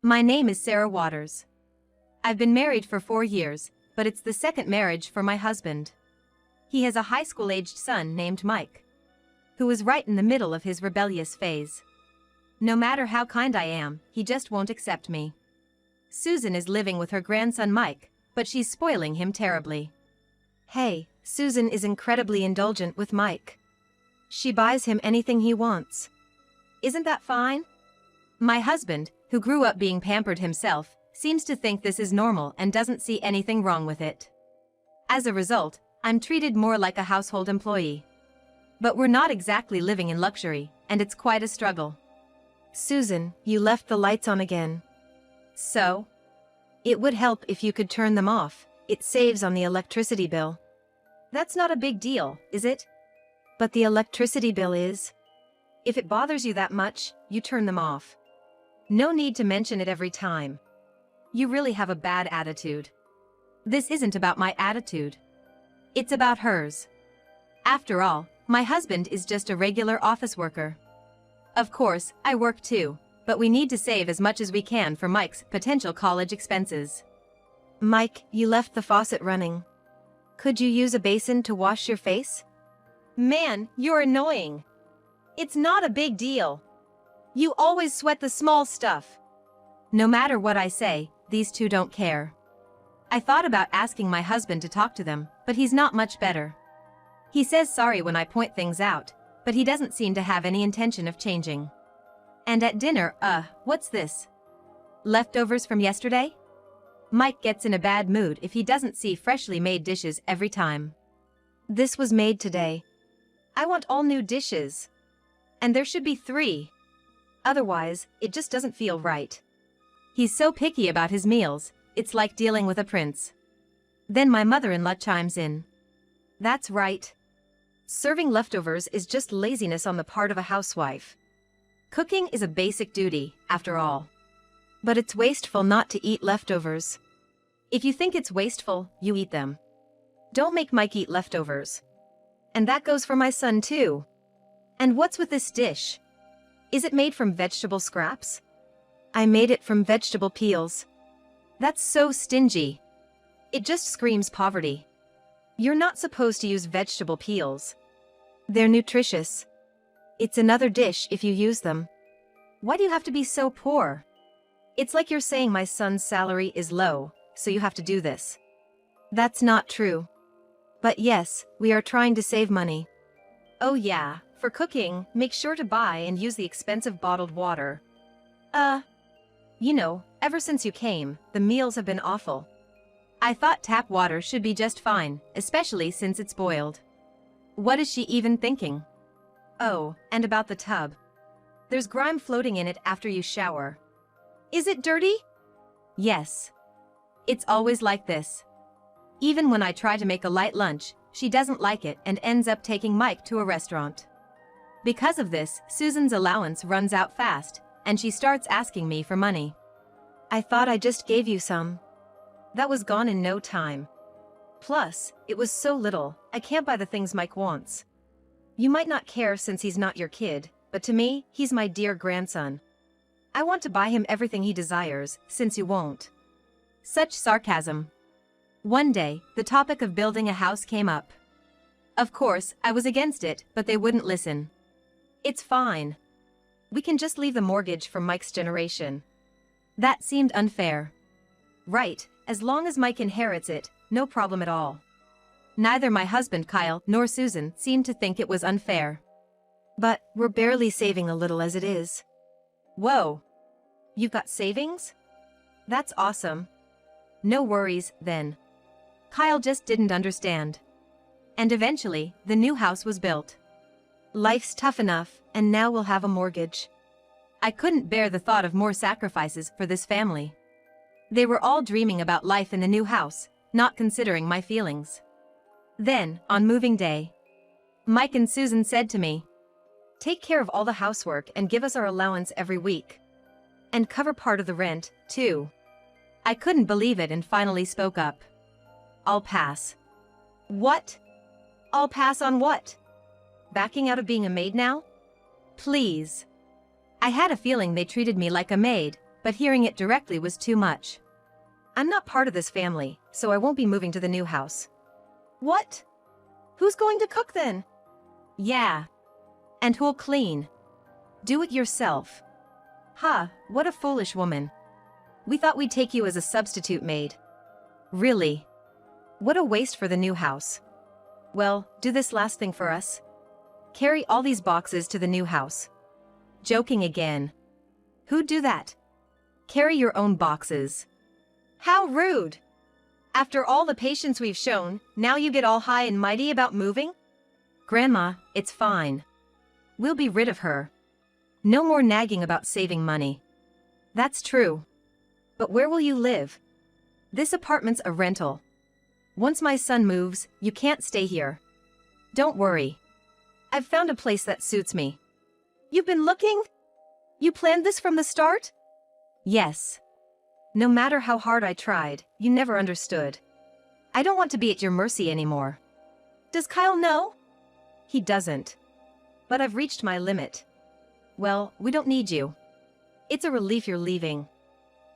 My name is Sarah Waters. I've been married for 4 years, but it's the second marriage for my husband. He has a high school-aged son named Mike, who is right in the middle of his rebellious phase. No matter how kind I am, he just won't accept me. Susan is living with her grandson Mike, but she's spoiling him terribly. Hey, Susan is incredibly indulgent with Mike. She buys him anything he wants. Isn't that fine? My husband, who grew up being pampered himself, seems to think this is normal and doesn't see anything wrong with it. As a result, I'm treated more like a household employee. But we're not exactly living in luxury, and it's quite a struggle. Susan, you left the lights on again. So? It would help if you could turn them off. It saves on the electricity bill. That's not a big deal, is it? But the electricity bill is. If it bothers you that much, you turn them off. No need to mention it every time. You really have a bad attitude. This isn't about my attitude. It's about hers. After all, my husband is just a regular office worker. Of course, I work too, but we need to save as much as we can for Mike's potential college expenses. Mike, you left the faucet running. Could you use a basin to wash your face? Man, you're annoying. It's not a big deal. You always sweat the small stuff. No matter what I say, these two don't care. I thought about asking my husband to talk to them, but he's not much better. He says sorry when I point things out, but he doesn't seem to have any intention of changing. And at dinner, what's this? Leftovers from yesterday? Mike gets in a bad mood if he doesn't see freshly made dishes every time. This was made today. I want all new dishes. And there should be 3. Otherwise, it just doesn't feel right. He's so picky about his meals, it's like dealing with a prince. Then my mother-in-law chimes in. That's right. Serving leftovers is just laziness on the part of a housewife. Cooking is a basic duty, after all. But it's wasteful not to eat leftovers. If you think it's wasteful, you eat them. Don't make Mike eat leftovers. And that goes for my son too. And what's with this dish? Is it made from vegetable scraps? I made it from vegetable peels. That's so stingy. It just screams poverty. You're not supposed to use vegetable peels. They're nutritious. It's another dish if you use them. Why do you have to be so poor? It's like you're saying my son's salary is low, so you have to do this. That's not true. But yes, we are trying to save money. Oh yeah, for cooking, make sure to buy and use the expensive bottled water. Ever since you came, the meals have been awful. I thought tap water should be just fine, especially since it's boiled. What is she even thinking? Oh, and about the tub. There's grime floating in it after you shower. Is it dirty? Yes. It's always like this. Even when I try to make a light lunch, she doesn't like it and ends up taking Mike to a restaurant. Because of this, Susan's allowance runs out fast, and she starts asking me for money. I thought I just gave you some. That was gone in no time. Plus, it was so little, I can't buy the things Mike wants. You might not care since he's not your kid, but to me, he's my dear grandson. I want to buy him everything he desires, since you won't. Such sarcasm. One day, the topic of building a house came up. Of course, I was against it, but they wouldn't listen. It's fine. We can just leave the mortgage for Mike's generation. That seemed unfair. Right, as long as Mike inherits it, no problem at all. Neither my husband Kyle nor Susan seemed to think it was unfair. But we're barely saving a little as it is. Whoa. You've got savings? That's awesome. No worries, then. Kyle just didn't understand. And eventually, the new house was built. Life's tough enough, and now we'll have a mortgage. I couldn't bear the thought of more sacrifices for this family. They were all dreaming about life in the new house, not considering my feelings. Then, on moving day, Mike and Susan said to me, "Take care of all the housework and give us our allowance every week. And cover part of the rent, too." I couldn't believe it and finally spoke up. "I'll pass." What? I'll pass on what? Backing out of being a maid now? Please. I had a feeling they treated me like a maid, but hearing it directly was too much. I'm not part of this family, so I won't be moving to the new house. What? Who's going to cook then? Yeah. And who'll clean? Do it yourself. Ha, what a foolish woman. We thought we'd take you as a substitute maid. Really? What a waste for the new house. Well, do this last thing for us. Carry all these boxes to the new house. Joking again. Who'd do that? Carry your own boxes. How rude! After all the patience we've shown, now you get all high and mighty about moving? Grandma, it's fine. We'll be rid of her. No more nagging about saving money. That's true. But where will you live? This apartment's a rental. Once my son moves, you can't stay here. Don't worry. I've found a place that suits me. You've been looking? You planned this from the start? Yes. No matter how hard I tried, you never understood. I don't want to be at your mercy anymore. Does Kyle know? He doesn't. But I've reached my limit. Well, we don't need you. It's a relief you're leaving.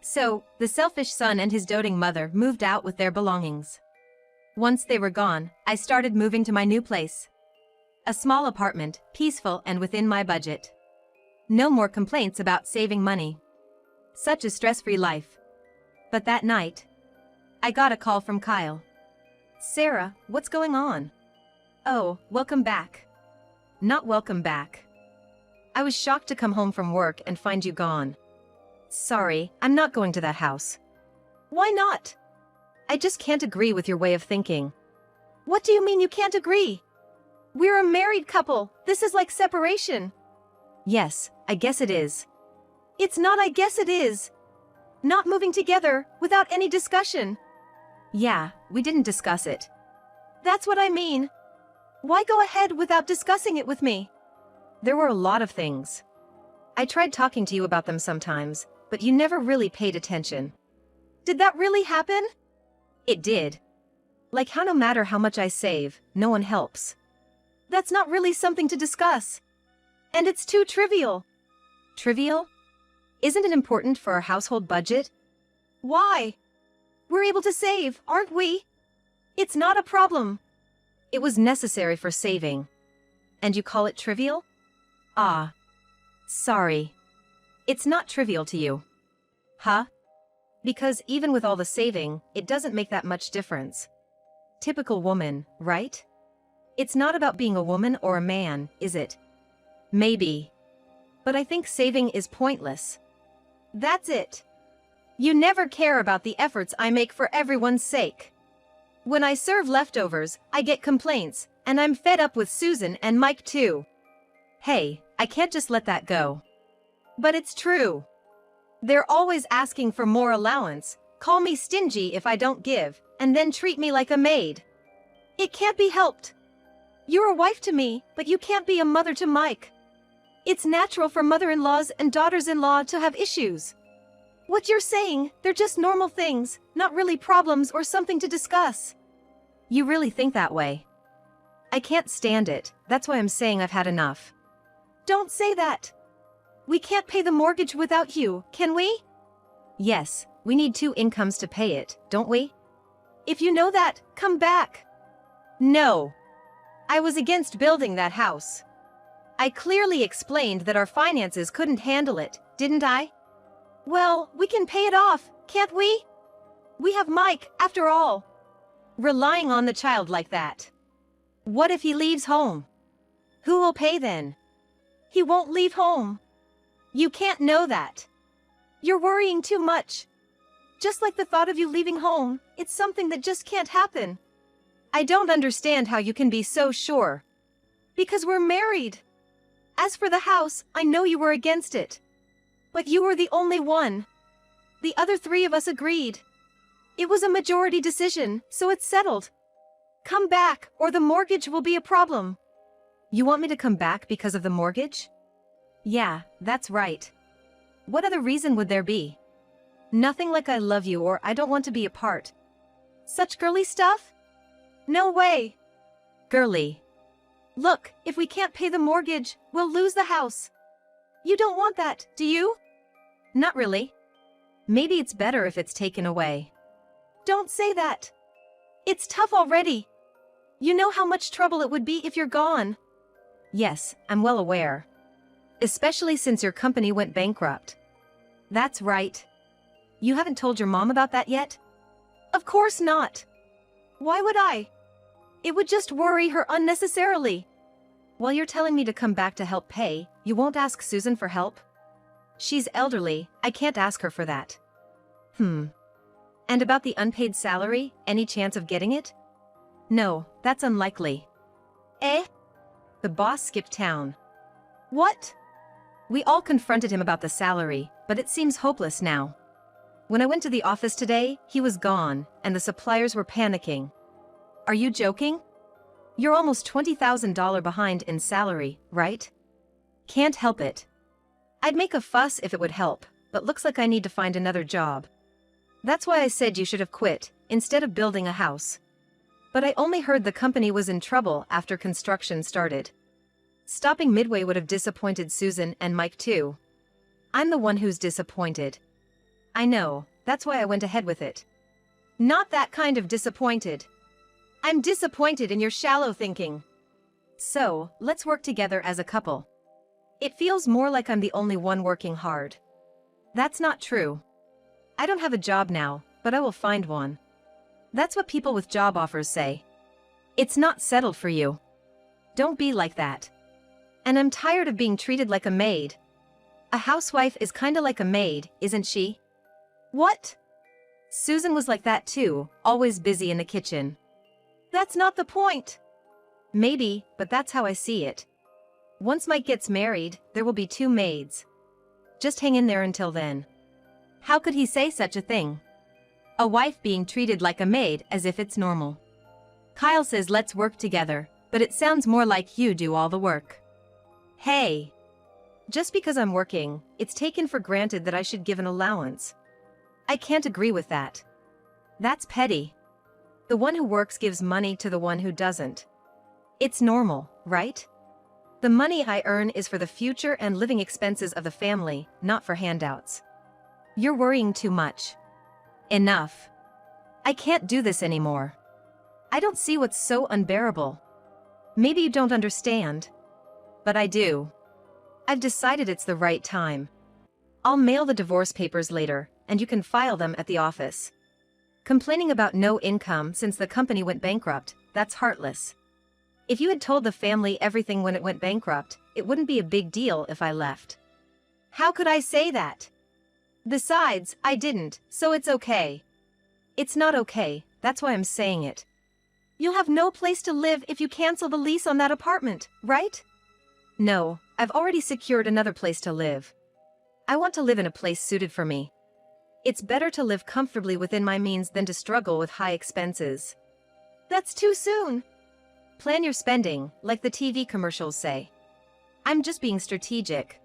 So, the selfish son and his doting mother moved out with their belongings. Once they were gone, I started moving to my new place. A small apartment, peaceful and within my budget. No more complaints about saving money. Such a stress-free life. But that night, I got a call from Kyle. Sarah, what's going on? Oh, welcome back. Not welcome back. I was shocked to come home from work and find you gone. Sorry, I'm not going to that house. Why not? I just can't agree with your way of thinking. What do you mean you can't agree? We're a married couple. This is like separation. Yes, I guess it is. It's not I guess it is. Not moving together, without any discussion. Yeah, we didn't discuss it. That's what I mean. Why go ahead without discussing it with me? There were a lot of things. I tried talking to you about them sometimes, but you never really paid attention. Did that really happen? It did. Like how no matter how much I save, no one helps. That's not really something to discuss. And it's too trivial. Trivial? Isn't it important for our household budget? Why? We're able to save, aren't we? It's not a problem. It was necessary for saving. And you call it trivial? Ah. Sorry. It's not trivial to you. Huh? Because even with all the saving, it doesn't make that much difference. Typical woman, right? It's not about being a woman or a man, is it? Maybe. But I think saving is pointless. That's it. You never care about the efforts I make for everyone's sake. When I serve leftovers, I get complaints, and I'm fed up with Susan and Mike too. Hey, I can't just let that go. But it's true. They're always asking for more allowance, call me stingy if I don't give, and then treat me like a maid. It can't be helped. You're a wife to me, but you can't be a mother to Mike. It's natural for mother-in-laws and daughters-in-law to have issues. What you're saying, they're just normal things, not really problems or something to discuss. You really think that way? I can't stand it, that's why I'm saying I've had enough. Don't say that. We can't pay the mortgage without you, can we? Yes, we need 2 incomes to pay it, don't we? If you know that, come back. No. I was against building that house. I clearly explained that our finances couldn't handle it, didn't I? Well, we can pay it off, can't we? We have Mike, after all. Relying on the child like that. What if he leaves home? Who will pay then? He won't leave home. You can't know that. You're worrying too much. Just like the thought of you leaving home, it's something that just can't happen. I don't understand how you can be so sure. Because we're married. As for the house, I know you were against it. But you were the only one. The other 3 of us agreed. It was a majority decision, so it's settled. Come back, or the mortgage will be a problem. You want me to come back because of the mortgage? Yeah, that's right. What other reason would there be? Nothing like I love you or I don't want to be apart. Such girly stuff? No way. Girly. Look, if we can't pay the mortgage, we'll lose the house. You don't want that, do you? Not really. Maybe it's better if it's taken away. Don't say that. It's tough already. You know how much trouble it would be if you're gone. Yes, I'm well aware. Especially since your company went bankrupt. That's right. You haven't told your mom about that yet? Of course not. Why would I? It would just worry her unnecessarily. While you're telling me to come back to help pay, you won't ask Susan for help? She's elderly, I can't ask her for that. And about the unpaid salary, any chance of getting it? No, that's unlikely. Eh? The boss skipped town. What? We all confronted him about the salary, but it seems hopeless now. When I went to the office today, he was gone, and the suppliers were panicking. Are you joking? You're almost $20,000 behind in salary, right? Can't help it. I'd make a fuss if it would help, but looks like I need to find another job. That's why I said you should have quit, instead of building a house. But I only heard the company was in trouble after construction started. Stopping midway would have disappointed Susan and Mike too. I'm the one who's disappointed. I know, that's why I went ahead with it. Not that kind of disappointed. I'm disappointed in your shallow thinking. So, let's work together as a couple. It feels more like I'm the only one working hard. That's not true. I don't have a job now, but I will find one. That's what people with job offers say. It's not settled for you. Don't be like that. And I'm tired of being treated like a maid. A housewife is kinda like a maid, isn't she? What? Susan was like that too, always busy in the kitchen. That's not the point. Maybe, but that's how I see it. Once Mike gets married, there will be 2 maids. Just hang in there until then. How could he say such a thing? A wife being treated like a maid as if it's normal. Kyle says let's work together, but it sounds more like you do all the work. Hey. Just because I'm working, it's taken for granted that I should give an allowance. I can't agree with that. That's petty. The one who works gives money to the one who doesn't. It's normal, right? The money I earn is for the future and living expenses of the family, not for handouts. You're worrying too much. Enough. I can't do this anymore. I don't see what's so unbearable. Maybe you don't understand. But I do. I've decided it's the right time. I'll mail the divorce papers later, and you can file them at the office. Complaining about no income since the company went bankrupt, that's heartless. If you had told the family everything when it went bankrupt, it wouldn't be a big deal if I left. How could I say that? Besides, I didn't, so it's okay. It's not okay, that's why I'm saying it. You'll have no place to live if you cancel the lease on that apartment, right? No, I've already secured another place to live. I want to live in a place suited for me. It's better to live comfortably within my means than to struggle with high expenses. That's too soon. Plan your spending, like the TV commercials say. I'm just being strategic.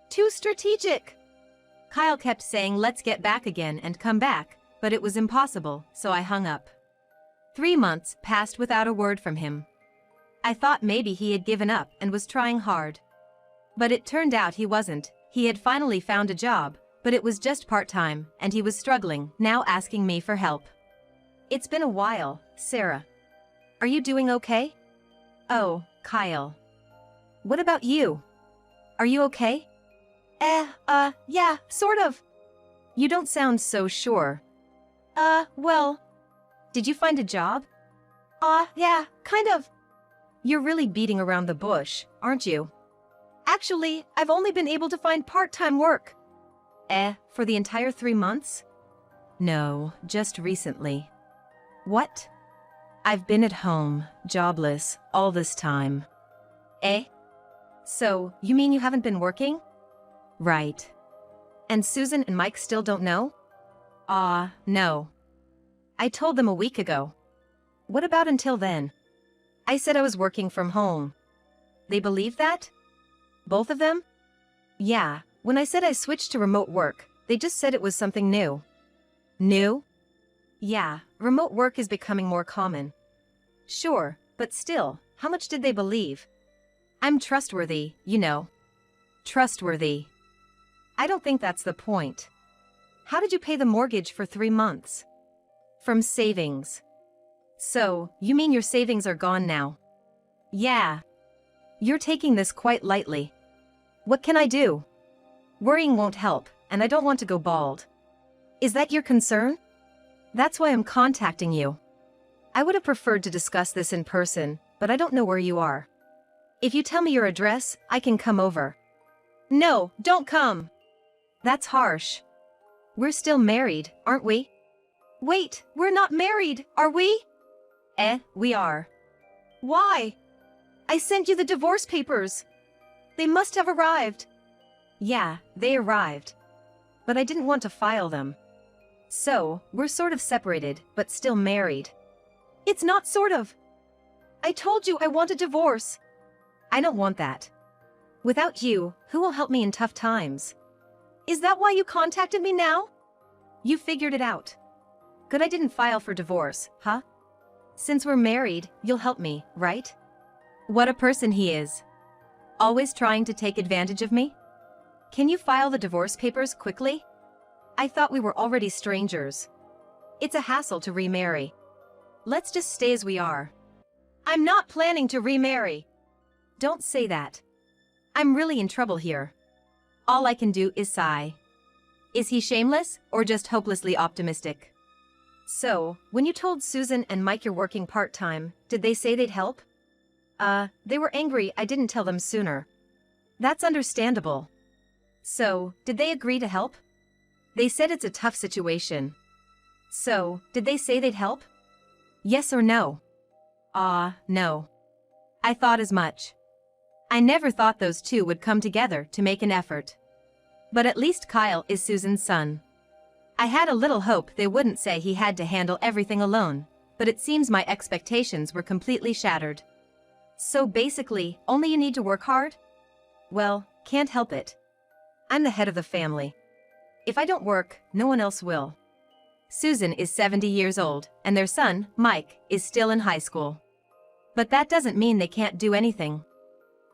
Too strategic. Kyle kept saying let's get back again and come back, but it was impossible, so I hung up. 3 months passed without a word from him. I thought maybe he had given up and was trying hard. But it turned out he wasn't. He had finally found a job, but it was just part-time, and he was struggling, now asking me for help. It's been a while, Sarah. Are you doing okay? Oh, Kyle. What about you? Are you okay? Yeah, sort of. You don't sound so sure. Well. Did you find a job? Yeah, kind of. You're really beating around the bush, aren't you? Actually, I've only been able to find part-time work. For the entire 3 months? No, just recently. What? I've been at home, jobless, all this time. So, you mean you haven't been working? Right. And Susan and Mike still don't know? No. I told them a week ago. What about until then? I said I was working from home. They believe that? Both of them? Yeah, when I said I switched to remote work, they just said it was something new. New? Yeah, remote work is becoming more common. Sure, but still, how much did they believe? I'm trustworthy, you know. Trustworthy. I don't think that's the point. How did you pay the mortgage for 3 months? From savings. So, you mean your savings are gone now? Yeah. You're taking this quite lightly. What can I do? Worrying won't help, and I don't want to go bald. Is that your concern? That's why I'm contacting you. I would have preferred to discuss this in person, but I don't know where you are. If you tell me your address, I can come over. No, don't come. That's harsh. We're still married, aren't we? Wait, we're not married, are we? We are. Why? I sent you the divorce papers. They must have arrived. Yeah, they arrived. But I didn't want to file them. So, we're sort of separated, but still married. It's not sort of. I told you I want a divorce. I don't want that. Without you, who will help me in tough times? Is that why you contacted me now? You figured it out. Good I didn't file for divorce, huh? Since we're married, you'll help me, right? What a person he is. Always trying to take advantage of me? Can you file the divorce papers quickly? I thought we were already strangers. It's a hassle to remarry. Let's just stay as we are. I'm not planning to remarry. Don't say that. I'm really in trouble here. All I can do is sigh. Is he shameless or just hopelessly optimistic? So, when you told Susan and Mike you're working part-time, did they say they'd help? They were angry I didn't tell them sooner. That's understandable. So, did they agree to help? They said it's a tough situation. So, did they say they'd help? Yes or no? No. I thought as much. I never thought those two would come together to make an effort. But at least Kyle is Susan's son. I had a little hope they wouldn't say he had to handle everything alone, but it seems my expectations were completely shattered. So basically, only you need to work hard? Well, can't help it. I'm the head of the family. If I don't work, no one else will. Susan is 70 years old, and their son, Mike, is still in high school. But that doesn't mean they can't do anything.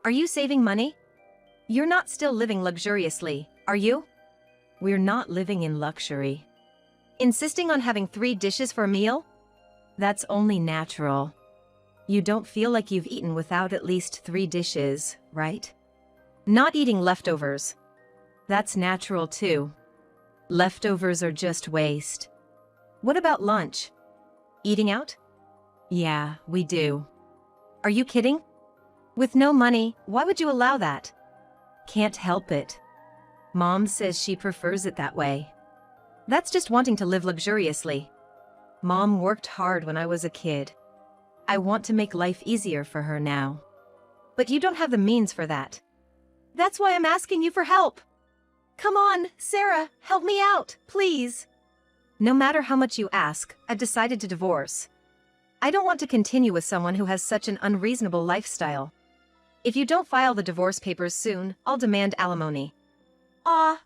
Are you saving money? You're not still living luxuriously, are you? We're not living in luxury. Insisting on having 3 dishes for a meal? That's only natural. You don't feel like you've eaten without at least 3 dishes, right? Not eating leftovers. That's natural too. Leftovers are just waste. What about lunch? Eating out? Yeah, we do. Are you kidding? With no money, why would you allow that? Can't help it. Mom says she prefers it that way. That's just wanting to live luxuriously. Mom worked hard when I was a kid. I want to make life easier for her now. But you don't have the means for that. That's why I'm asking you for help. Come on, Sarah, help me out, please. No matter how much you ask, I've decided to divorce. I don't want to continue with someone who has such an unreasonable lifestyle. If you don't file the divorce papers soon, I'll demand alimony.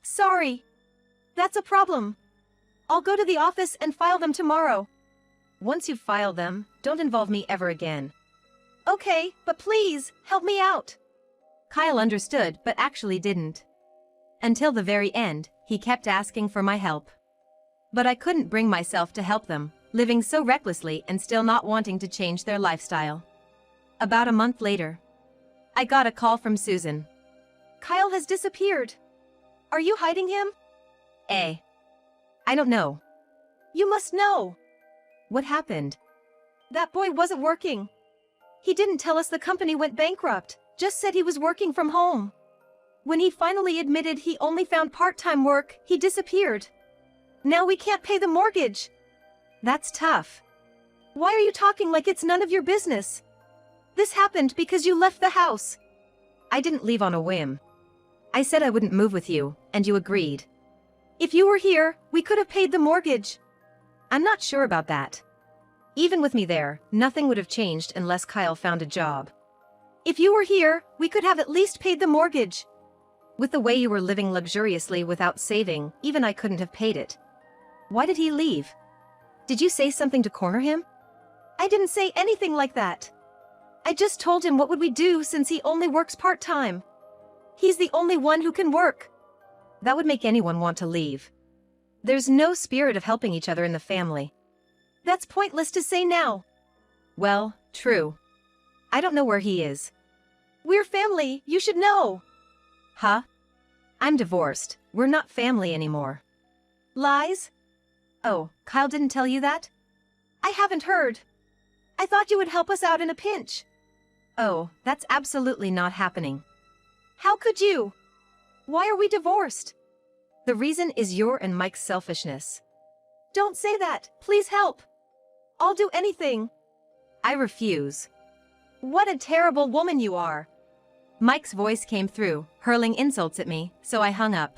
Sorry. That's a problem. I'll go to the office and file them tomorrow. Once you've filed them, don't involve me ever again. Okay, but please, help me out. Kyle understood, but actually didn't. Until the very end, he kept asking for my help. But I couldn't bring myself to help them, living so recklessly and still not wanting to change their lifestyle. About a month later, I got a call from Susan. Kyle has disappeared. Are you hiding him? I don't know. You must know. What happened? That boy wasn't working. He didn't tell us the company went bankrupt, just said he was working from home. When he finally admitted he only found part-time work, he disappeared. Now we can't pay the mortgage. That's tough. Why are you talking like it's none of your business? This happened because you left the house. I didn't leave on a whim. I said I wouldn't move with you, and you agreed. If you were here, we could have paid the mortgage. I'm not sure about that. Even with me there, nothing would have changed unless Kyle found a job. If you were here, we could have at least paid the mortgage. With the way you were living luxuriously without saving, even I couldn't have paid it. Why did he leave? Did you say something to corner him? I didn't say anything like that. I just told him what would we do since he only works part-time. He's the only one who can work. That would make anyone want to leave. There's no spirit of helping each other in the family. That's pointless to say now. Well, true. I don't know where he is. We're family, you should know. Huh? I'm divorced. We're not family anymore. Lies? Oh, Kyle didn't tell you that? I haven't heard. I thought you would help us out in a pinch. Oh, that's absolutely not happening. How could you? Why are we divorced? The reason is your and Mike's selfishness. Don't say that. Please help. I'll do anything. I refuse. What a terrible woman you are. Mike's voice came through, hurling insults at me, so I hung up.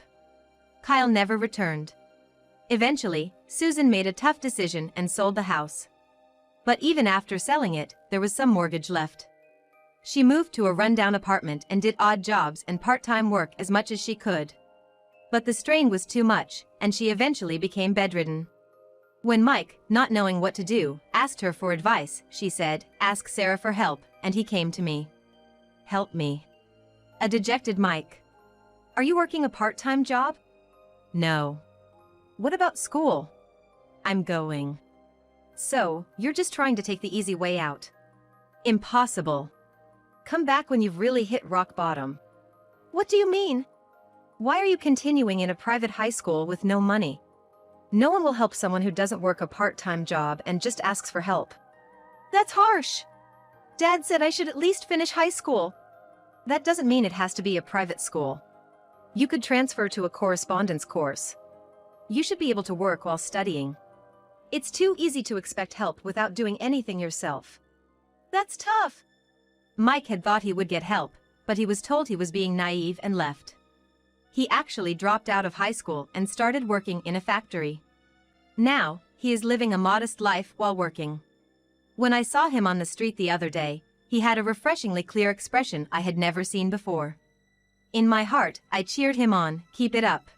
Kyle never returned. Eventually, Susan made a tough decision and sold the house. But even after selling it, there was some mortgage left. She moved to a rundown apartment and did odd jobs and part-time work as much as she could. But the strain was too much, and she eventually became bedridden. When Mike, not knowing what to do, asked her for advice, she said, "Ask Sarah for help," and he came to me. Help me. A dejected Mike. Are you working a part-time job? No. What about school? I'm going. So, you're just trying to take the easy way out. Impossible. Come back when you've really hit rock bottom. What do you mean? Why are you continuing in a private high school with no money? No one will help someone who doesn't work a part-time job and just asks for help. That's harsh. Dad said I should at least finish high school. That doesn't mean it has to be a private school. You could transfer to a correspondence course. You should be able to work while studying. It's too easy to expect help without doing anything yourself. That's tough. Mike had thought he would get help, but he was told he was being naive and left. He actually dropped out of high school and started working in a factory. Now, he is living a modest life while working. When I saw him on the street the other day, he had a refreshingly clear expression I had never seen before. In my heart, I cheered him on, "Keep it up."